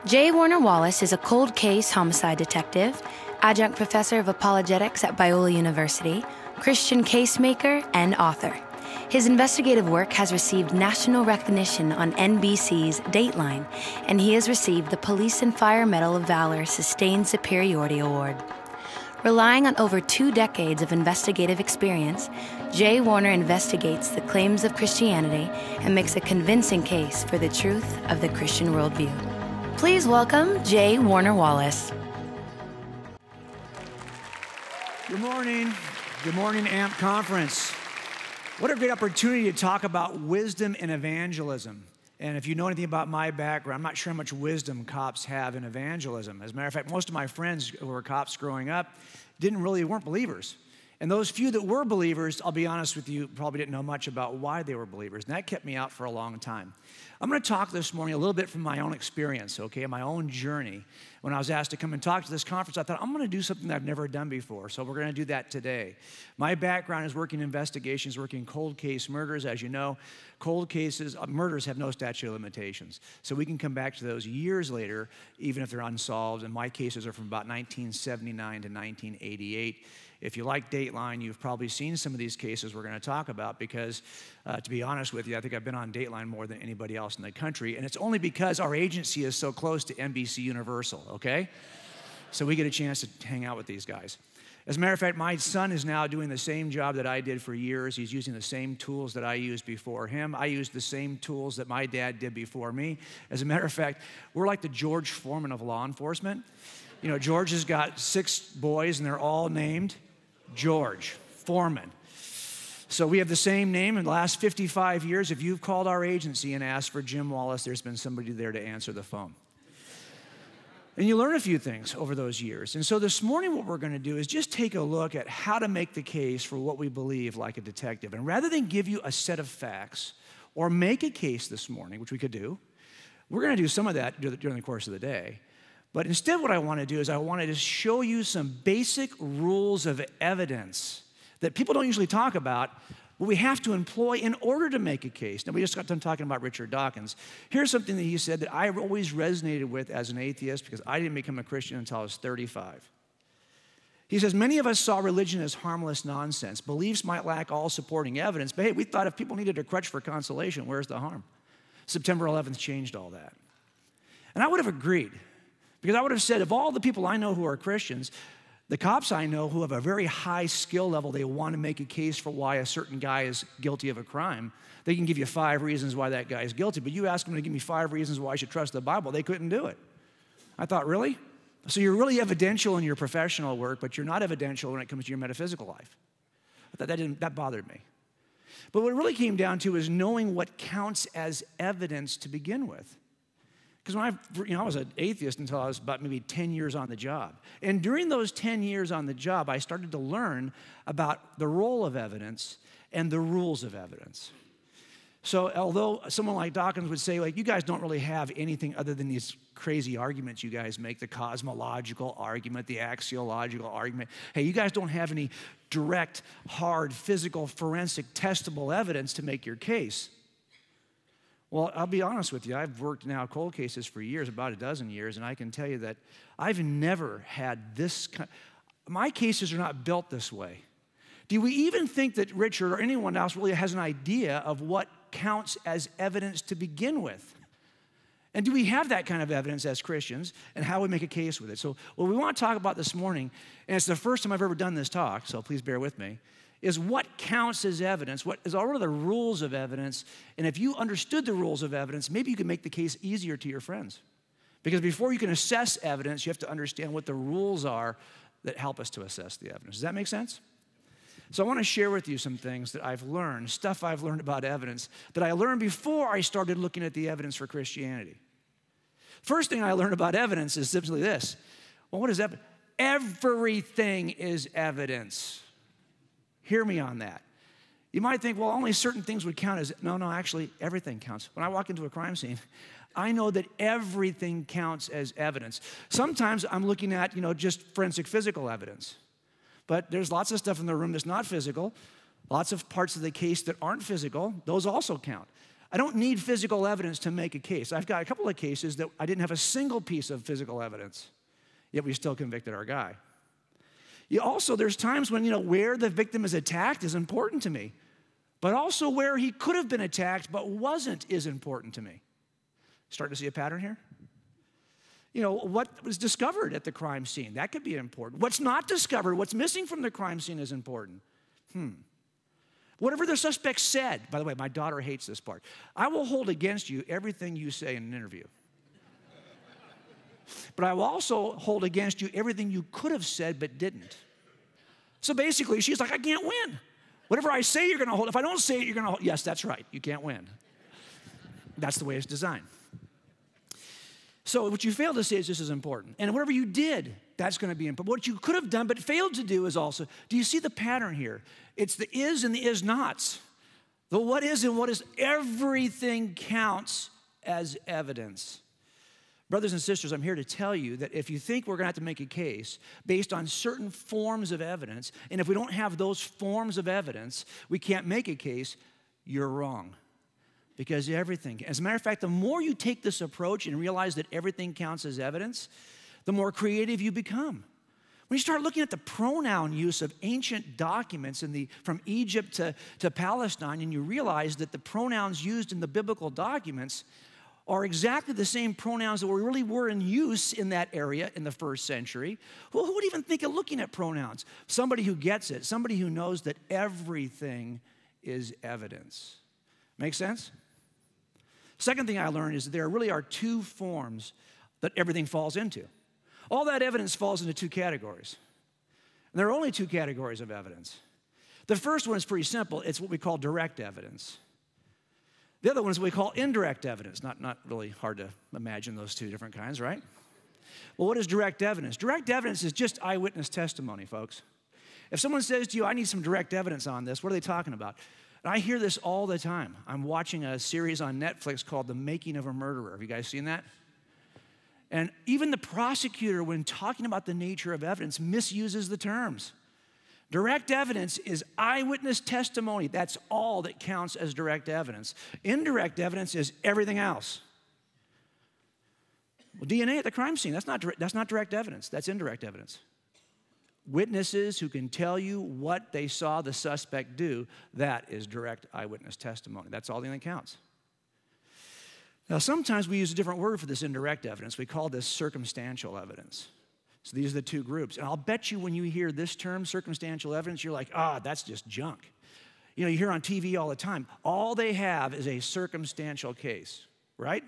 J. Warner Wallace is a cold case homicide detective, adjunct professor of apologetics at Biola University, Christian case-maker, and author. His investigative work has received national recognition on NBC's Dateline, and he has received the Police and Fire Medal of Valor Sustained Superiority Award. Relying on over 2 decades of investigative experience, J. Warner investigates the claims of Christianity and makes a convincing case for the truth of the Christian worldview. Please welcome J. Warner Wallace. Good morning. Good morning, AMP Conference. What a great opportunity to talk about wisdom and evangelism. And if you know anything about my background, I'm not sure how much wisdom cops have in evangelism. As a matter of fact, most of my friends who were cops growing up weren't believers. And those few that were believers, I'll be honest with you, probably didn't know much about why they were believers. And that kept me out for a long time. I'm going to talk this morning a little bit from my own experience, okay, my own journey. When I was asked to come and talk to this conference, I thought, I'm going to do something that I've never done before. So we're going to do that today. My background is working in investigations, working cold case murders. As you know, cold cases, murders have no statute of limitations. So we can come back to those years later, even if they're unsolved. And my cases are from about 1979 to 1988. If you like Dateline, you've probably seen some of these cases we're going to talk about because, to be honest with you, I think I've been on Dateline more than anybody else in the country, and it's only because our agency is so close to NBC Universal, okay? So we get a chance to hang out with these guys. As a matter of fact, my son is now doing the same job that I did for years. He's using the same tools that I used before him. I used the same tools that my dad did before me. As a matter of fact, we're like the George Foreman of law enforcement. You know, George has got 6 boys, and they're all named George Foreman. So we have the same name. In the last 55 years, if you've called our agency and asked for Jim Wallace, there's been somebody there to answer the phone. And you learn a few things over those years. And so this morning what we're going to do is just take a look at how to make the case for what we believe like a detective. And rather than give you a set of facts or make a case this morning, which we could do, we're going to do some of that during the course of the day. But instead what I want to do is I want to just show you some basic rules of evidence that people don't usually talk about, but we have to employ in order to make a case. Now, we just got done talking about Richard Dawkins. Here's something that he said that I always resonated with as an atheist because I didn't become a Christian until I was 35. He says, many of us saw religion as harmless nonsense. Beliefs might lack all supporting evidence, but hey, we thought if people needed a crutch for consolation, where's the harm? September 11th changed all that. And I would have agreed. Because I would have said, of all the people I know who are Christians, the cops I know who have a very high skill level, they want to make a case for why a certain guy is guilty of a crime. They can give you 5 reasons why that guy is guilty, but you ask them to give me 5 reasons why I should trust the Bible, they couldn't do it. I thought, really? So you're really evidential in your professional work, but you're not evidential when it comes to your metaphysical life. I thought that bothered me. But what it really came down to is knowing what counts as evidence to begin with. Because when I was an atheist until I was about maybe 10 years on the job. And during those 10 years on the job, I started to learn about the role of evidence and the rules of evidence. So although someone like Dawkins would say, like, you guys don't really have anything other than these crazy arguments you guys make, the cosmological argument, the axiological argument. Hey, you guys don't have any direct, hard, physical, forensic, testable evidence to make your case. Well, I'll be honest with you. I've worked now cold cases for years, about a dozen years, and I can tell you that I've never had this kind. My cases are not built this way. Do we even think that Richard or anyone else really has an idea of what counts as evidence to begin with? And do we have that kind of evidence as Christians and how we make a case with it? So what we want to talk about this morning, and it's the first time I've ever done this talk, so please bear with me, is what counts as evidence, what are the rules of evidence, and if you understood the rules of evidence, maybe you can make the case easier to your friends. Because before you can assess evidence, you have to understand what the rules are that help us to assess the evidence. Does that make sense? So I want to share with you some things that I've learned, stuff I've learned about evidence, that I learned before I started looking at the evidence for Christianity. First thing I learned about evidence is simply this. Well, what is evidence? Everything is evidence. Hear me on that. You might think, well, only certain things would count as, no, actually, everything counts. When I walk into a crime scene, I know that everything counts as evidence. Sometimes I'm looking at, just forensic physical evidence. But there's lots of stuff in the room that's not physical, lots of parts of the case that aren't physical. Those also count. I don't need physical evidence to make a case. I've got a couple of cases that I didn't have a single piece of physical evidence, yet we still convicted our guy. Also, there's times when, where the victim is attacked is important to me, but also where he could have been attacked but wasn't is important to me. Starting to see a pattern here? What was discovered at the crime scene, that could be important. What's not discovered, what's missing from the crime scene is important. Whatever the suspect said, by the way, my daughter hates this part. I will hold against you everything you say in an interview. But I will also hold against you everything you could have said but didn't. So basically, she's like, I can't win. Whatever I say, you're going to hold. If I don't say it, you're going to hold. Yes, that's right. You can't win. That's the way it's designed. So what you failed to say is this is important. And whatever you did, that's going to be important. What you could have done but failed to do is also, do you see the pattern here? It's the is and the is nots. The what is and what is, everything counts as evidence. Brothers and sisters, I'm here to tell you that if you think we're going to have to make a case based on certain forms of evidence, and if we don't have those forms of evidence, we can't make a case, you're wrong. Because everything, as a matter of fact, the more you take this approach and realize that everything counts as evidence, the more creative you become. When you start looking at the pronoun use of ancient documents from Egypt to Palestine, and you realize that the pronouns used in the biblical documents are exactly the same pronouns that really were in use in that area in the first century, well, who would even think of looking at pronouns? Somebody who gets it, somebody who knows that everything is evidence. Make sense? Second thing I learned is that there really are two forms that everything falls into. All that evidence falls into two categories. And there are only two categories of evidence. The first one is pretty simple. It's what we call direct evidence. The other one is what we call indirect evidence. Not really hard to imagine those two different kinds, right? Well, what is direct evidence? Direct evidence is just eyewitness testimony, folks. If someone says to you, I need some direct evidence on this, what are they talking about? And I hear this all the time. I'm watching a series on Netflix called The Making of a Murderer. Have you guys seen that? And even the prosecutor, when talking about the nature of evidence, misuses the terms. Direct evidence is eyewitness testimony. That's all that counts as direct evidence. Indirect evidence is everything else. Well, DNA at the crime scene, that's not direct evidence. That's indirect evidence. Witnesses who can tell you what they saw the suspect do, that is direct eyewitness testimony. That's all that counts. Now, sometimes we use a different word for this indirect evidence. We call this circumstantial evidence. So these are the two groups. And I'll bet you when you hear this term, circumstantial evidence, you're like, that's just junk. You hear on TV all the time, all they have is a circumstantial case, right?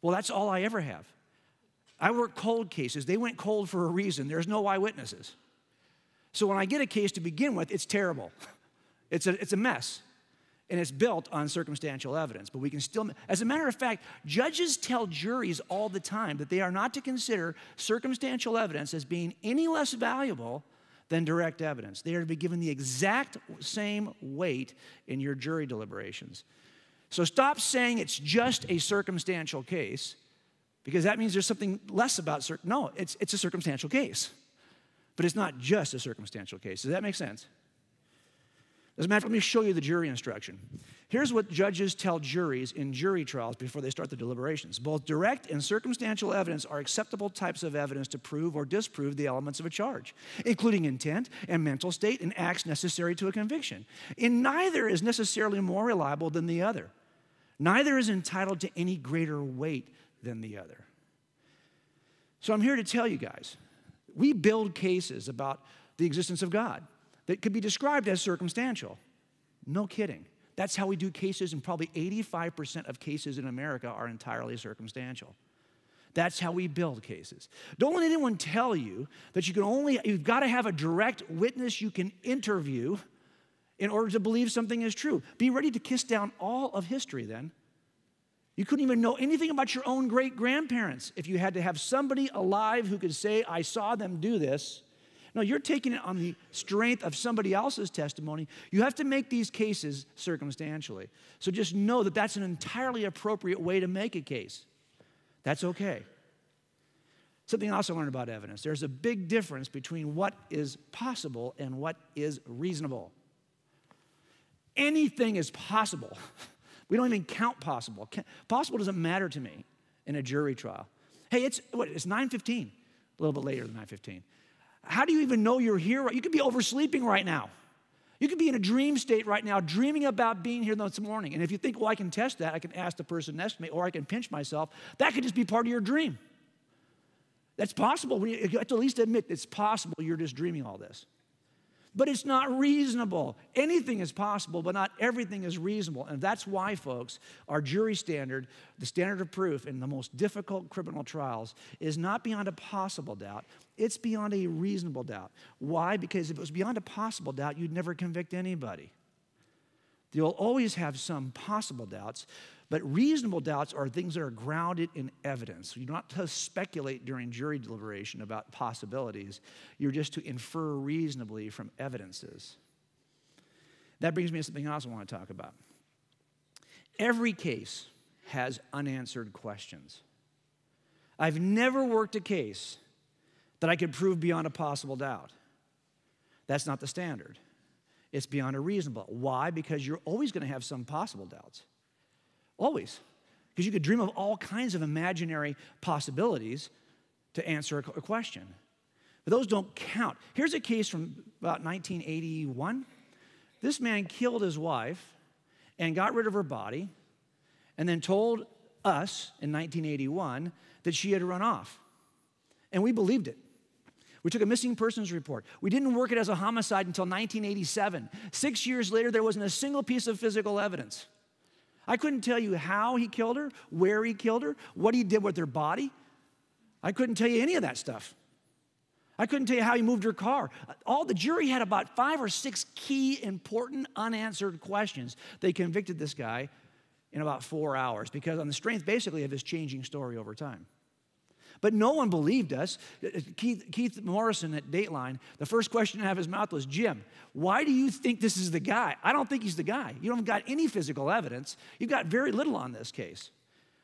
Well, that's all I ever have. I work cold cases. They went cold for a reason. There's no eyewitnesses. So when I get a case to begin with, it's terrible. It's a mess. And it's built on circumstantial evidence. But we can still, as a matter of fact, judges tell juries all the time that they are not to consider circumstantial evidence as being any less valuable than direct evidence. They are to be given the exact same weight in your jury deliberations. So stop saying it's just a circumstantial case, because that means there's something less about no, it's a circumstantial case. But it's not just a circumstantial case. Does that make sense? As a matter of fact, let me show you the jury instruction. Here's what judges tell juries in jury trials before they start the deliberations. Both direct and circumstantial evidence are acceptable types of evidence to prove or disprove the elements of a charge, including intent and mental state and acts necessary to a conviction. And neither is necessarily more reliable than the other. Neither is entitled to any greater weight than the other. So I'm here to tell you guys, we build cases about the existence of God that could be described as circumstantial. No kidding. That's how we do cases, and probably 85% of cases in America are entirely circumstantial. That's how we build cases. Don't let anyone tell you that you've got to have a direct witness you can interview in order to believe something is true. Be ready to kiss down all of history then. You couldn't even know anything about your own great-grandparents if you had to have somebody alive who could say, I saw them do this. No, you're taking it on the strength of somebody else's testimony. You have to make these cases circumstantially. So just know that that's an entirely appropriate way to make a case. That's okay. Something else I learned about evidence. There's a big difference between what is possible and what is reasonable. Anything is possible. We don't even count possible. Possible doesn't matter to me in a jury trial. Hey, it's 9:15, a little bit later than 9:15. How do you even know you're here? You could be oversleeping right now. You could be in a dream state right now, dreaming about being here this morning. And if you think, well, I can test that, I can ask the person next to me, or I can pinch myself, that could just be part of your dream. That's possible. You have to at least admit it's possible you're just dreaming all this. But it's not reasonable. Anything is possible, but not everything is reasonable. And that's why, folks, our jury standard, the standard of proof in the most difficult criminal trials, is not beyond a possible doubt. It's beyond a reasonable doubt. Why? Because if it was beyond a possible doubt, you'd never convict anybody. You'll always have some possible doubts, but reasonable doubts are things that are grounded in evidence. You're not to speculate during jury deliberation about possibilities. You're just to infer reasonably from evidences. That brings me to something else I want to talk about. Every case has unanswered questions. I've never worked a case that I could prove beyond a possible doubt. That's not the standard. It's beyond a reasonable. Why? Because you're always going to have some possible doubts. Always. Because you could dream of all kinds of imaginary possibilities to answer a question. But those don't count. Here's a case from about 1981. This man killed his wife and got rid of her body and then told us in 1981 that she had run off. And we believed it. We took a missing persons report. We didn't work it as a homicide until 1987. 6 years later, there wasn't a single piece of physical evidence. I couldn't tell you how he killed her, where he killed her, what he did with her body. I couldn't tell you any of that stuff. I couldn't tell you how he moved her car. All the jury had about 5 or 6 key, important, unanswered questions. They convicted this guy in about 4 hours because on the strength, basically, of his changing story over time. But no one believed us. Keith Morrison at Dateline, the first question out of his mouth was, Jim, why do you think this is the guy? I don't think he's the guy. You don't got any physical evidence. You've got very little on this case.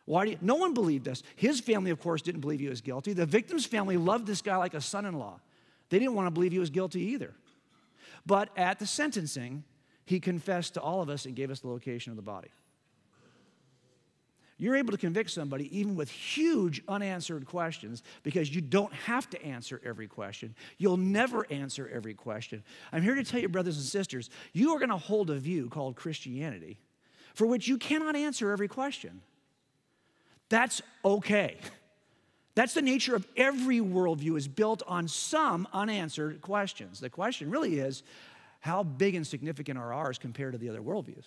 No one believed us. His family, of course, didn't believe he was guilty. The victim's family loved this guy like a son-in-law. They didn't want to believe he was guilty either. But at the sentencing, he confessed to all of us and gave us the location of the body. You're able to convict somebody even with huge unanswered questions because you don't have to answer every question. You'll never answer every question. I'm here to tell you, brothers and sisters, you are going to hold a view called Christianity for which you cannot answer every question. That's okay. That's the nature of every worldview, is built on some unanswered questions. The question really is, how big and significant are ours compared to the other worldviews?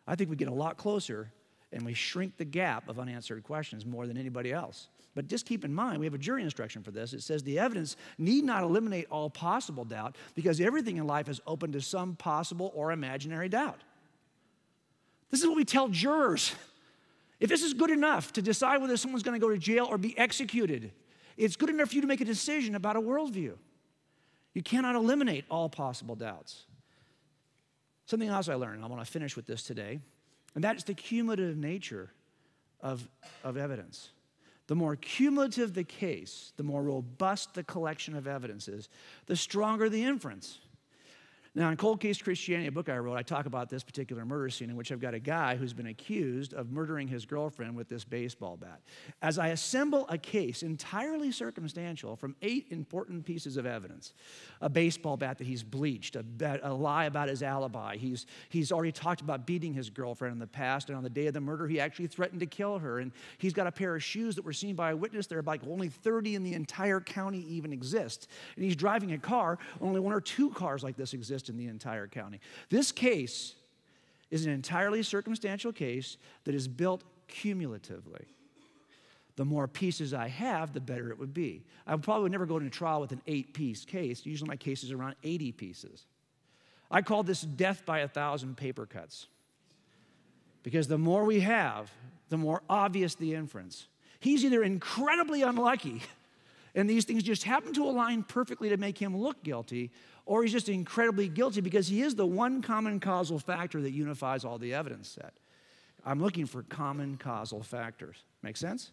I think we get a lot closer and we shrink the gap of unanswered questions more than anybody else. But just keep in mind, we have a jury instruction for this. It says the evidence need not eliminate all possible doubt because everything in life is open to some possible or imaginary doubt. This is what we tell jurors. If this is good enough to decide whether someone's going to go to jail or be executed, it's good enough for you to make a decision about a worldview. You cannot eliminate all possible doubts. Something else I learned, and I want to finish with this today, and that is the cumulative nature of evidence. The more cumulative the case, the more robust the collection of evidence is, the stronger the inference. Now, in Cold Case Christianity, a book I wrote, I talk about this particular murder scene in which I've got a guy who's been accused of murdering his girlfriend with this baseball bat. As I assemble a case entirely circumstantial from 8 important pieces of evidence, a baseball bat that he's bleached, a lie about his alibi, he's already talked about beating his girlfriend in the past, and on the day of the murder, he actually threatened to kill her, and he's got a pair of shoes that were seen by a witness. There are like only 30 in the entire county even exist, and he's driving a car. Only 1 or 2 cars like this exist in the entire county. This case is an entirely circumstantial case that is built cumulatively. The more pieces I have, the better it would be. I would probably never go to trial with an 8-piece case. Usually my case is around 80 pieces. I call this death by 1,000 paper cuts. Because the more we have, the more obvious the inference. He's either incredibly unlucky, and these things just happen to align perfectly to make him look guilty, or he's just incredibly guilty because he is the one common causal factor that unifies all the evidence set. I'm looking for common causal factors. Make sense?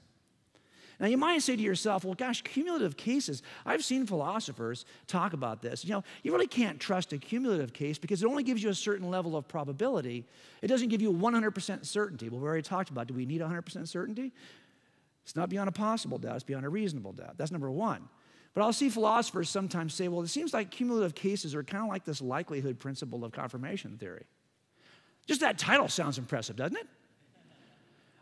Now, you might say to yourself, well, gosh, cumulative cases, I've seen philosophers talk about this. You really can't trust a cumulative case because it only gives you a certain level of probability. It doesn't give you 100% certainty. Well, we already talked about, do we need 100% certainty? It's not beyond a possible doubt, it's beyond a reasonable doubt. That's number one. But I'll see philosophers sometimes say, well, it seems like cumulative cases are kind of like this likelihood principle of confirmation theory. Just that title sounds impressive, doesn't it?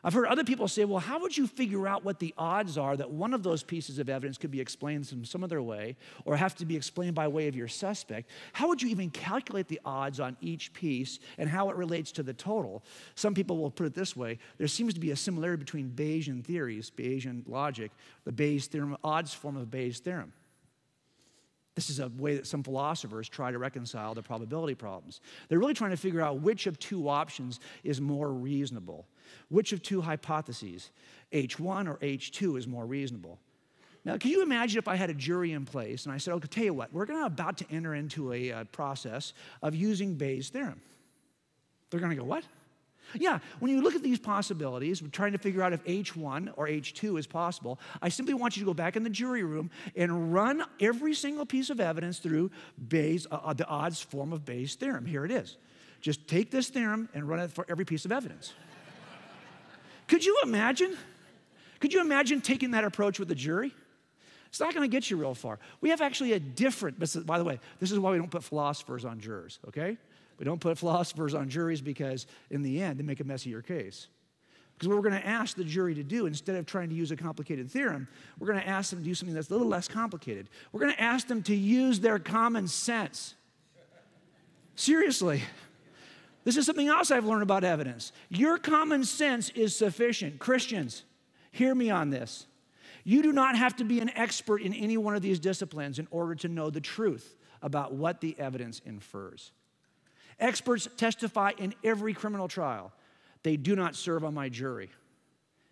I've heard other people say, well, how would you figure out what the odds are that one of those pieces of evidence could be explained in some other way or have to be explained by way of your suspect? How would you even calculate the odds on each piece and how it relates to the total? Some people will put it this way. There seems to be a similarity between Bayesian theories, Bayesian logic, the Bayes theorem, odds form of Bayes' theorem. This is a way that some philosophers try to reconcile the probability problems. They're really trying to figure out which of two options is more reasonable. Which of two hypotheses, H1 or H2, is more reasonable? Now, can you imagine if I had a jury in place and I said, okay, tell you what, we're about to enter into a process of using Bayes' theorem. They're going to go, what? Yeah, when you look at these possibilities, we're trying to figure out if H1 or H2 is possible, I simply want you to go back in the jury room and run every single piece of evidence through Bayes, the odds form of Bayes' theorem. Here it is. Just take this theorem and run it for every piece of evidence. Could you imagine? Could you imagine taking that approach with the jury? It's not going to get you real far. We have actually a different, by the way, this is why we don't put philosophers on jurors, okay? We don't put philosophers on juries because in the end, they make a mess of your case. Because what we're going to ask the jury to do, instead of trying to use a complicated theorem, we're going to ask them to do something that's a little less complicated. We're going to ask them to use their common sense. Seriously. This is something else I've learned about evidence. Your common sense is sufficient. Christians, hear me on this. You do not have to be an expert in any one of these disciplines in order to know the truth about what the evidence infers. Experts testify in every criminal trial. They do not serve on my jury.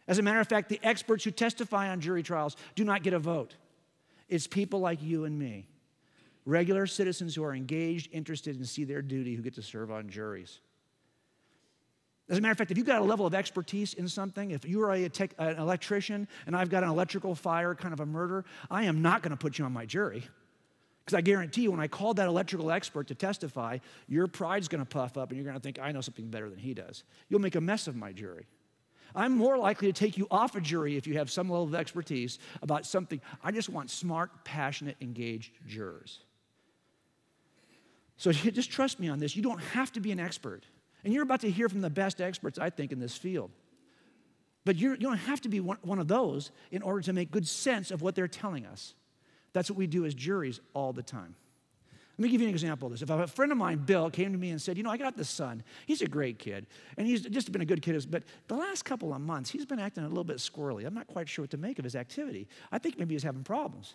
As a matter of fact, the experts who testify on jury trials do not get a vote. It's people like you and me, regular citizens who are engaged, interested, and see their duty who get to serve on juries. As a matter of fact, if you've got a level of expertise in something, if you're an electrician and I've got an electrical fire, kind of a murder, I am not going to put you on my jury. Because I guarantee you, when I call that electrical expert to testify, your pride's going to puff up and you're going to think, I know something better than he does. You'll make a mess of my jury. I'm more likely to take you off a jury if you have some level of expertise about something. I just want smart, passionate, engaged jurors. So just trust me on this. You don't have to be an expert. And you're about to hear from the best experts, I think, in this field. But you don't have to be one of those in order to make good sense of what they're telling us. That's what we do as juries all the time. Let me give you an example of this. If a friend of mine, Bill, came to me and said, I got this son. He's a great kid, and he's just been a good kid. But the last couple of months, he's been acting a little bit squirrely. I'm not quite sure what to make of his activity. I think maybe he's having problems.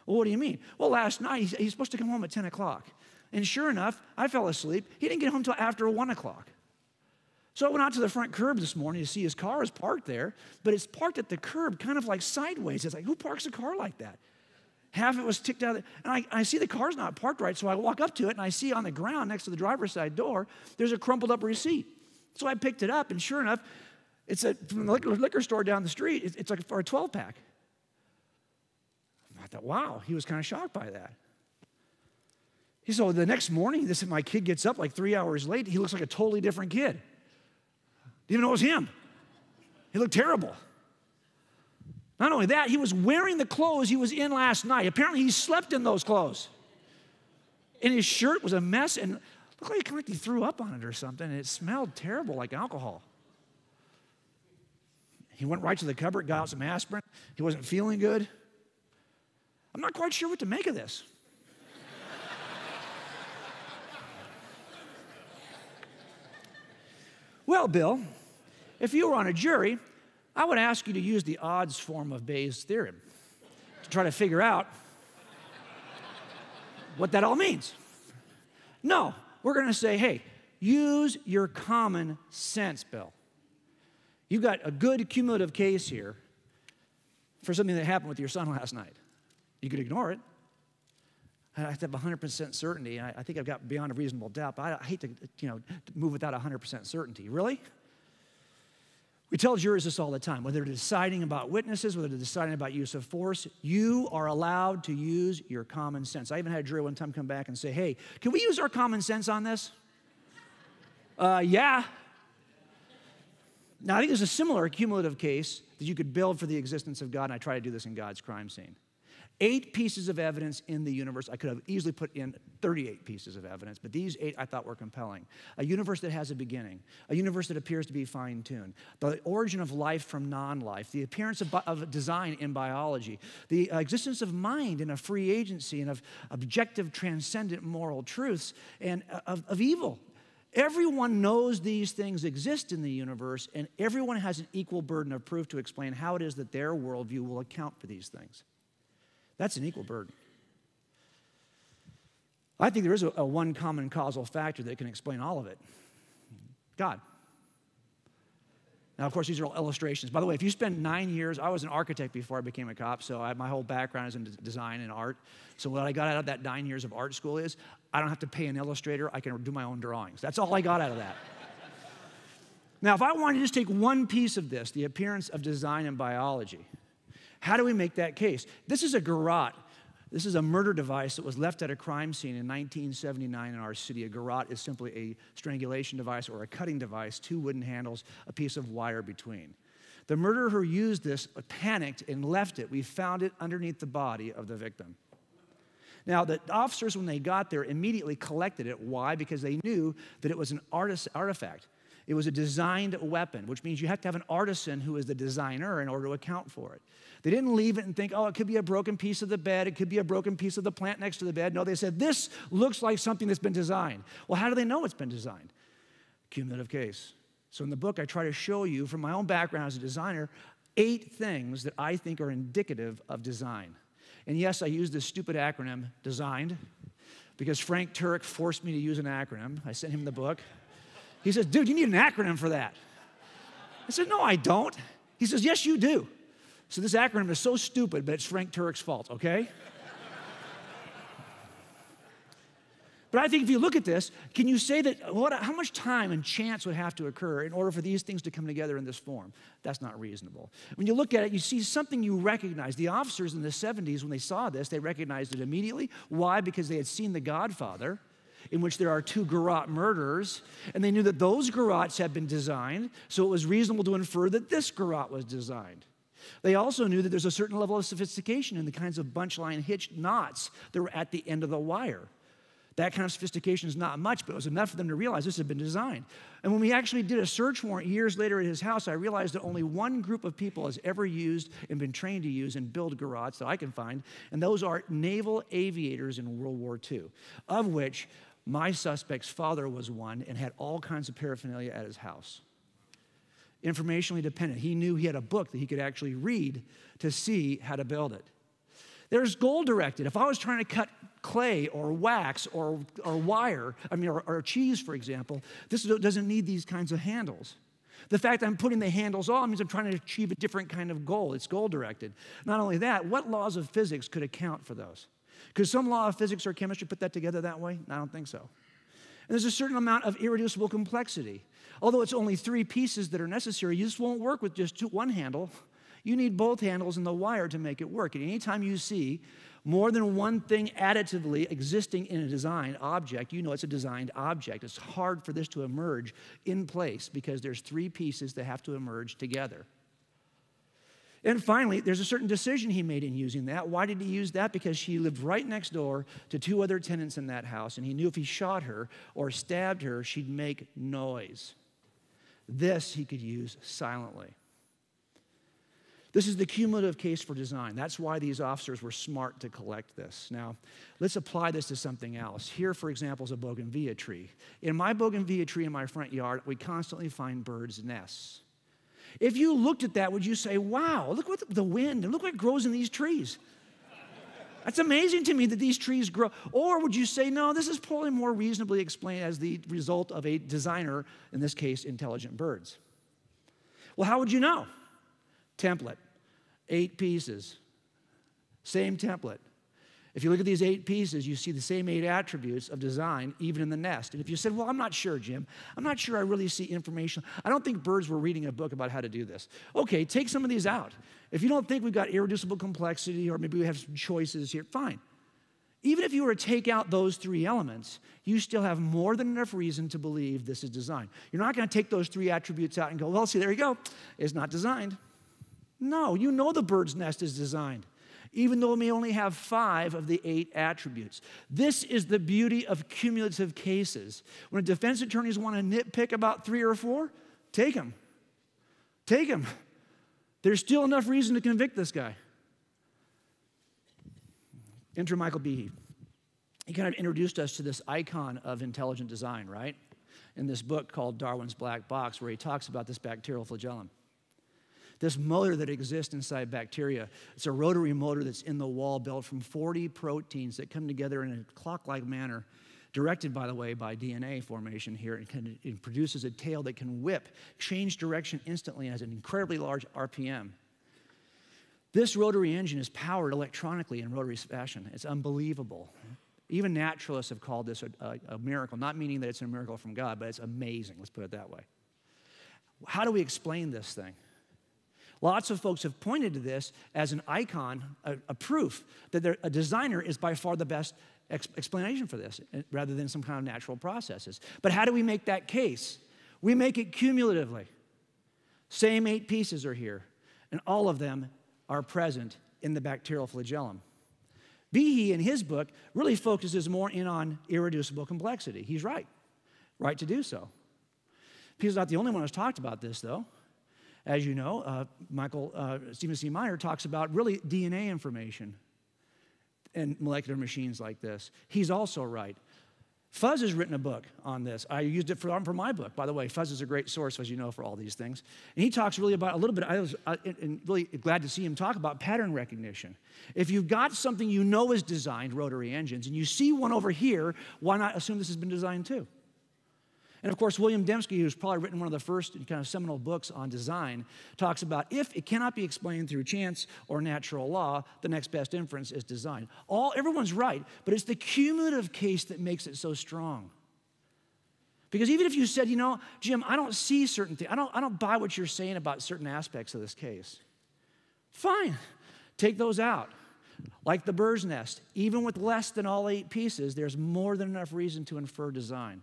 Well, what do you mean? Well, last night, he's supposed to come home at 10 o'clock. And sure enough, I fell asleep. He didn't get home until after 1 o'clock. So I went out to the front curb this morning to see his car is parked there, but it's parked at the curb kind of like sideways. It's like, who parks a car like that? Half of it was ticked out. And I see the car's not parked right, so I walk up to it, and I see on the ground next to the driver's side door, there's a crumpled up receipt. So I picked it up, and sure enough, it's from the liquor store down the street. It's like for a 12-pack. I thought, wow, he was kind of shocked by that. He said, the next morning, my kid gets up like 3 hours late. He looks like a totally different kid. Didn't even know it was him. He looked terrible. Not only that, he was wearing the clothes he was in last night. Apparently, he slept in those clothes. And his shirt was a mess, and it looked like he threw up on it or something, and it smelled terrible like alcohol. He went right to the cupboard, got out some aspirin. He wasn't feeling good. I'm not quite sure what to make of this. Well, Bill, if you were on a jury, I would ask you to use the odds form of Bayes' theorem to try to figure out what that all means. No, we're going to say, hey, use your common sense, Bill. You've got a good cumulative case here for something that happened with your son last night. You could ignore it. I have to have 100% certainty. I think I've got beyond a reasonable doubt, but I hate to move without 100% certainty. Really? We tell jurors this all the time, whether they're deciding about witnesses, whether they're deciding about use of force, you are allowed to use your common sense. I even had a juror one time come back and say, hey, can we use our common sense on this? Yeah. Now, I think there's a similar cumulative case that you could build for the existence of God, and I try to do this in God's crime scene. 8 pieces of evidence in the universe. I could have easily put in 38 pieces of evidence, but these 8 I thought were compelling. A universe that has a beginning, a universe that appears to be fine-tuned, the origin of life from non-life, the appearance of design in biology, the existence of mind and of free agency and of objective, transcendent moral truths, and of evil. Everyone knows these things exist in the universe, and everyone has an equal burden of proof to explain how it is that their worldview will account for these things. That's an equal burden. I think there is a one common causal factor that can explain all of it. God. Now, of course, these are all illustrations. By the way, if you spend 9 years, I was an architect before I became a cop, so my whole background is in design and art. So what I got out of that 9 years of art school is I don't have to pay an illustrator. I can do my own drawings. That's all I got out of that. Now, if I wanted to just take one piece of this, the appearance of design and biology, how do we make that case? This is a garrote. This is a murder device that was left at a crime scene in 1979 in our city. A garrote is simply a strangulation device or a cutting device, 2 wooden handles, a piece of wire between. The murderer who used this panicked and left it. We found it underneath the body of the victim. Now, the officers, when they got there, immediately collected it. Why? Because they knew that it was an artifact. It was a designed weapon, which means you have to have an artisan who is the designer in order to account for it. They didn't leave it and think, oh, it could be a broken piece of the bed. It could be a broken piece of the plant next to the bed. No, they said, this looks like something that's been designed. Well, how do they know it's been designed? Cumulative case. So in the book, I try to show you, from my own background as a designer, 8 things that I think are indicative of design. And yes, I use this stupid acronym, designed, because Frank Turek forced me to use an acronym. I sent him the book. He says, dude, you need an acronym for that. I said, no, I don't. He says, yes, you do. So this acronym is so stupid, but it's Frank Turek's fault, okay? But I think if you look at this, can you say that how much time and chance would have to occur in order for these things to come together in this form? That's not reasonable. When you look at it, you see something you recognize. The officers in the 70s, when they saw this, they recognized it immediately. Why? Because they had seen The Godfather, in which there are 2 garrote murders, and they knew that those garrotes had been designed, so it was reasonable to infer that this garrote was designed. They also knew that there's a certain level of sophistication in the kinds of bunch line hitched knots that were at the end of the wire. That kind of sophistication is not much, but it was enough for them to realize this had been designed. And when we actually did a search warrant years later at his house, I realized that only one group of people has ever used and been trained to use and build garrotes that I can find, and those are naval aviators in World War II, of which my suspect's father was one and had all kinds of paraphernalia at his house. Informationally dependent. He knew he had a book that he could actually read to see how to build it. There's goal-directed. If I was trying to cut clay or wax or wire, or cheese, for example, this doesn't need these kinds of handles. The fact I'm putting the handles on means I'm trying to achieve a different kind of goal. It's goal-directed. Not only that, what laws of physics could account for those? Could some law of physics or chemistry put that together that way? I don't think so. And there's a certain amount of irreducible complexity. Although it's only 3 pieces that are necessary, you just won't work with just one handle. You need both handles and the wire to make it work. And anytime you see more than one thing additively existing in a designed object, you know it's a designed object. It's hard for this to emerge in place because there's 3 pieces that have to emerge together. And finally, there's a certain decision he made in using that. Why did he use that? Because she lived right next door to 2 other tenants in that house, and he knew if he shot her or stabbed her, she'd make noise. This he could use silently. This is the cumulative case for design. That's why these officers were smart to collect this. Now, let's apply this to something else. Here, for example, is a bougainvillea tree. In my bougainvillea tree in my front yard, we constantly find birds' nests. If you looked at that, would you say, wow, look what the wind, and look what grows in these trees. That's amazing to me that these trees grow. Or would you say, no, this is probably more reasonably explained as the result of a designer, in this case, intelligent birds. Well, how would you know? Template, 8 pieces, same template. If you look at these 8 pieces, you see the same 8 attributes of design, even in the nest. And if you said, well, I'm not sure, Jim. I'm not sure I really see information. I don't think birds were reading a book about how to do this. Okay, take some of these out. If you don't think we've got irreducible complexity or maybe we have some choices here, fine. Even if you were to take out those 3 elements, you still have more than enough reason to believe this is design. You're not going to take those 3 attributes out and go, well, see, there you go. It's not designed. No, you know the bird's nest is designed, even though it may only have 5 of the 8 attributes. This is the beauty of cumulative cases. When defense attorneys want to nitpick about 3 or 4, take them. Take them. There's still enough reason to convict this guy. Enter Michael Behe. He kind of introduced us to this icon of intelligent design, right? In this book called Darwin's Black Box, where he talks about this bacterial flagellum. This motor that exists inside bacteria, it's a rotary motor that's in the wall built from 40 proteins that come together in a clock-like manner, directed, by the way, by DNA formation here. It produces a tail that can whip, change direction instantly, and has an incredibly large RPM. This rotary engine is powered electronically in rotary fashion. It's unbelievable. Even naturalists have called this a miracle, not meaning that it's a miracle from God, but it's amazing, let's put it that way. How do we explain this thing? Lots of folks have pointed to this as an icon, a proof that a designer is by far the best explanation for this, rather than some kind of natural processes. But how do we make that case? We make it cumulatively. Same 8 pieces are here, and all of them are present in the bacterial flagellum. Behe, in his book, really focuses more in on irreducible complexity. He's right to do so. He's not the only one who's talked about this, though. As you know, Stephen C. Meyer talks about really DNA information and molecular machines like this. He's also right. Fuzz has written a book on this. I used it for my book. By the way, Fuzz is a great source, as you know, for all these things. And he talks really about a little bit, I was really glad to see him talk about pattern recognition. If you've got something you know is designed, rotary engines, and you see one over here, why not assume this has been designed too? And of course, William Dembski, who's probably written one of the first kind of seminal books on design, talks about if it cannot be explained through chance or natural law, the next best inference is design. Everyone's right, but it's the cumulative case that makes it so strong. Because even if you said, you know, Jim, I don't see certain things, I don't buy what you're saying about certain aspects of this case. Fine, take those out. Like the bird's nest, even with less than all 8 pieces, there's more than enough reason to infer design.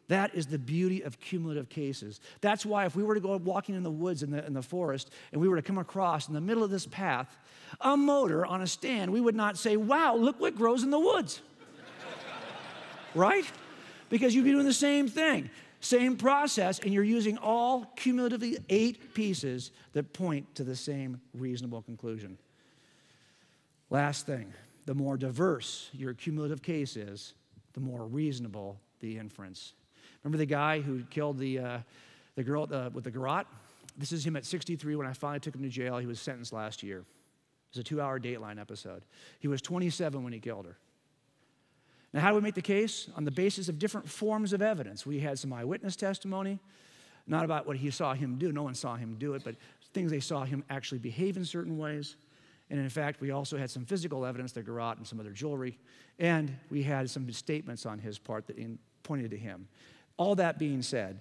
That is the beauty of cumulative cases. That's why if we were to go walking in the woods in the forest and we were to come across in the middle of this path a motor on a stand, we would not say, wow, look what grows in the woods. Right? Because you'd be doing the same thing, same process, and you're using all cumulatively 8 pieces that point to the same reasonable conclusion. Last thing, the more diverse your cumulative case is, the more reasonable the inference. Remember the guy who killed the girl with the garrote? This is him at 63 when I finally took him to jail. He was sentenced last year. It was a 2-hour Dateline episode. He was 27 when he killed her. Now, how do we make the case? On the basis of different forms of evidence. We had some eyewitness testimony, not about what he saw him do. No one saw him do it, but things they saw him actually behave in certain ways. And in fact, we also had some physical evidence, the garrote and some other jewelry. And we had some statements on his part that pointed to him. All that being said,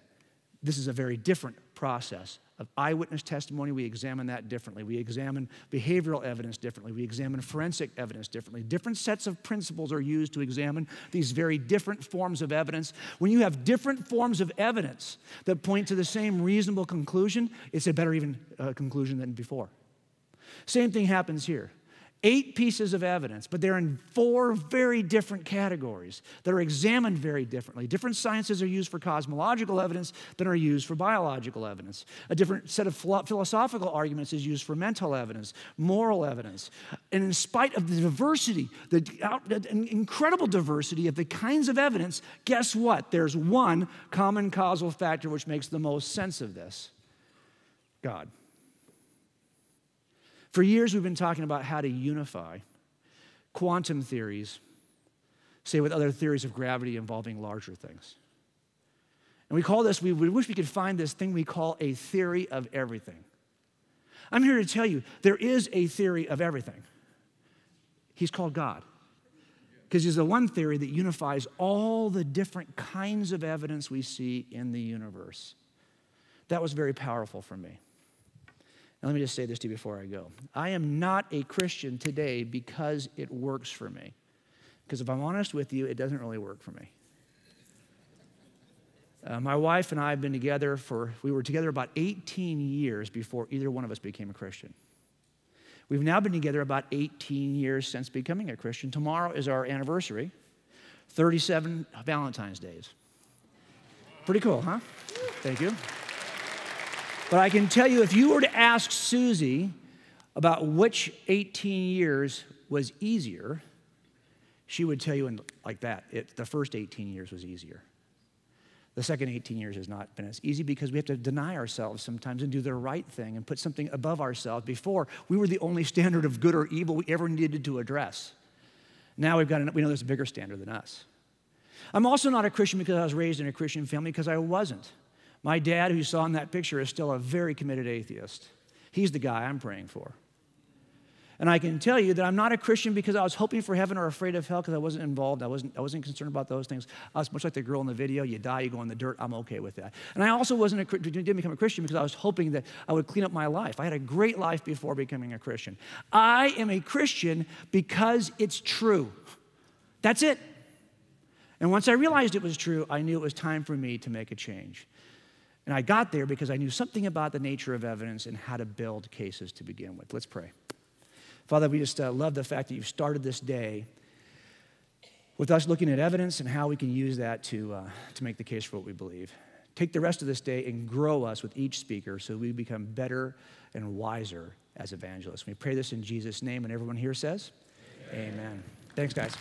this is a very different process. Of eyewitness testimony, we examine that differently. We examine behavioral evidence differently. We examine forensic evidence differently. Different sets of principles are used to examine these very different forms of evidence. When you have different forms of evidence that point to the same reasonable conclusion, it's a better even conclusion than before. Same thing happens here. 8 pieces of evidence, but they're in 4 very different categories that are examined very differently. Different sciences are used for cosmological evidence than are used for biological evidence. A different set of philosophical arguments is used for mental evidence, moral evidence. And in spite of the diversity, the incredible diversity of the kinds of evidence, guess what? There's one common causal factor which makes the most sense of this: God. For years, we've been talking about how to unify quantum theories, say, with other theories of gravity involving larger things. And we call this, we wish we could find this thing we call a theory of everything. I'm here to tell you, there is a theory of everything. He's called God. Because there's the one theory that unifies all the different kinds of evidence we see in the universe. That was very powerful for me. Now, let me just say this to you before I go. I am not a Christian today because it works for me. Because if I'm honest with you, it doesn't really work for me. My wife and I have been together we were together about 18 years before either one of us became a Christian. We've now been together about 18 years since becoming a Christian. Tomorrow is our anniversary, 37 Valentine's Days. Pretty cool, huh? Thank you. But I can tell you, if you were to ask Susie about which 18 years was easier, she would tell you like that. The first 18 years was easier. The second 18 years has not been as easy because we have to deny ourselves sometimes and do the right thing and put something above ourselves. Before, we were the only standard of good or evil we ever needed to address. Now we know there's a bigger standard than us. I'm also not a Christian because I was raised in a Christian family, because I wasn't. My dad, who you saw in that picture, is still a very committed atheist. He's the guy I'm praying for. And I can tell you that I'm not a Christian because I was hoping for heaven or afraid of hell, because I wasn't involved. I wasn't concerned about those things. I was much like the girl in the video. You die, you go in the dirt. I'm okay with that. And I also didn't become a Christian because I was hoping that I would clean up my life. I had a great life before becoming a Christian. I am a Christian because it's true. That's it. And once I realized it was true, I knew it was time for me to make a change. And I got there because I knew something about the nature of evidence and how to build cases to begin with. Let's pray. Father, we just love the fact that you've started this day with us looking at evidence and how we can use that to make the case for what we believe. Take the rest of this day and grow us with each speaker so we become better and wiser as evangelists. We pray this in Jesus' name, and everyone here says, Amen. Thanks, guys.